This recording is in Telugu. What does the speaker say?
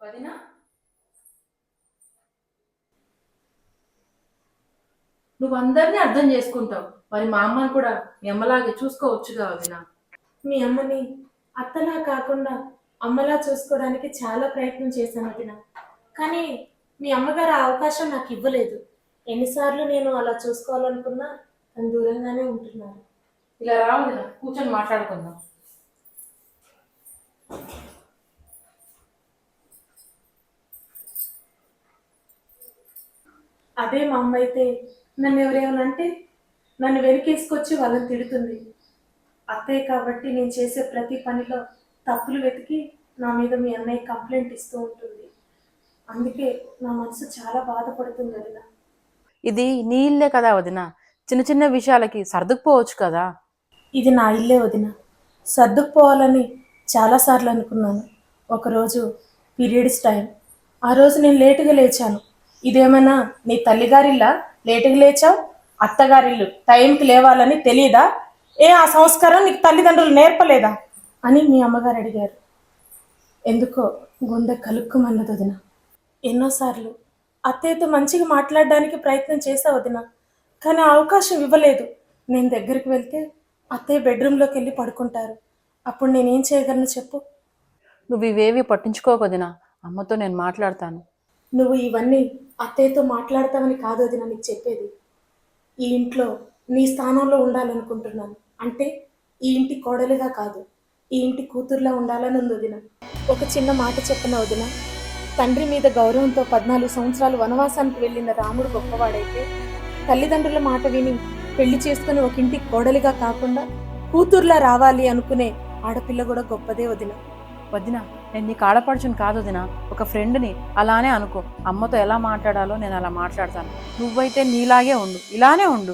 వదినా, నువ్వు అందరినీ అర్థం చేసుకుంటావు, మరి మా అమ్మని కూడా మీ అమ్మలాగే చూసుకోవచ్చుగా వదినా. మీ అమ్మని అత్తలా కాకుండా అమ్మలా చూసుకోవడానికి చాలా ప్రయత్నం చేశాను వదిన. కానీ మీ అమ్మగారు ఆ అవకాశం నాకు ఇవ్వలేదు. ఎన్నిసార్లు నేను అలా చూసుకోవాలనుకున్నా తను దూరంగానే ఉంటున్నారు. ఇలా రా వదినా, కూర్చొని మాట్లాడుకుందాం. అదే మా అమ్మ అయితే నన్ను ఎవరేమనంటే నన్ను వెనకేసుకొచ్చి వాళ్ళని తిడుతుంది. అత్తయ్య కాబట్టి నేను చేసే ప్రతి పనిలో తప్పులు వెతికి నా మీద మీ అన్నయ్య కంప్లైంట్ ఇస్తూ ఉంటుంది. అందుకే నా మనసు చాలా బాధపడుతుంది వదిన. ఇది నీ ఇల్లే కదా వదినా, చిన్న చిన్న విషయాలకి సర్దుకుపోవచ్చు కదా. ఇది నా ఇల్లే వదిన. సర్దుకుపోవాలని చాలాసార్లు అనుకున్నాను. ఒకరోజు పీరియడ్స్ టైం. ఆ రోజు నేను లేటుగా లేచాను. ఇదేమన్నా నీ తల్లిగారిల్లా లేటుగా లేచావు? అత్తగారిల్లు టైంకి లేవాలని తెలియదా? ఆ సంస్కారం నీకు తల్లిదండ్రులు నేర్పలేదా అని మీ అమ్మగారు అడిగారు. ఎందుకో గుండె కలుక్కుమన్నది వదిన. ఎన్నోసార్లు అత్తయ్యతో మంచిగా మాట్లాడడానికి ప్రయత్నం చేసా వదిన, కానీ ఆ అవకాశం ఇవ్వలేదు. నేను దగ్గరికి వెళ్తే అత్తయ్య బెడ్రూమ్లోకి వెళ్ళి పడుకుంటారు. అప్పుడు నేనేం చేయగలను చెప్పు? నువ్వు ఇవేవి పట్టించుకోకు వదినా, అమ్మతో నేను మాట్లాడతాను. నువ్వు ఇవన్నీ అత్తయ్యతో మాట్లాడతావని కాదు వదిన నీకు చెప్పేది. ఈ ఇంట్లో నీ స్థానంలో ఉండాలనుకుంటున్నాను. అంటే ఈ ఇంటి కోడలిగా కాదు, ఈ ఇంటి కూతురులా ఉండాలని ఉంది వదిన. ఒక చిన్న మాట చెప్పిన వదిన, తండ్రి మీద గౌరవంతో 14 సంవత్సరాలు వనవాసానికి వెళ్ళిన రాముడు గొప్పవాడైతే, తల్లిదండ్రుల మాట విని పెళ్లి చేసుకుని ఒక ఇంటికి కోడలిగా కాకుండా కూతుర్లా రావాలి అనుకునే ఆడపిల్ల కూడా గొప్పదే వదిన. వదినా, నేను నీకు ఆడపడుచుని కాదు వదినా, ఒక ఫ్రెండ్ని. అలానే అనుకో. అమ్మతో ఎలా మాట్లాడాలో నేను అలా మాట్లాడతాను. నువ్వైతే నీలాగే ఉండు, ఇలానే ఉండు.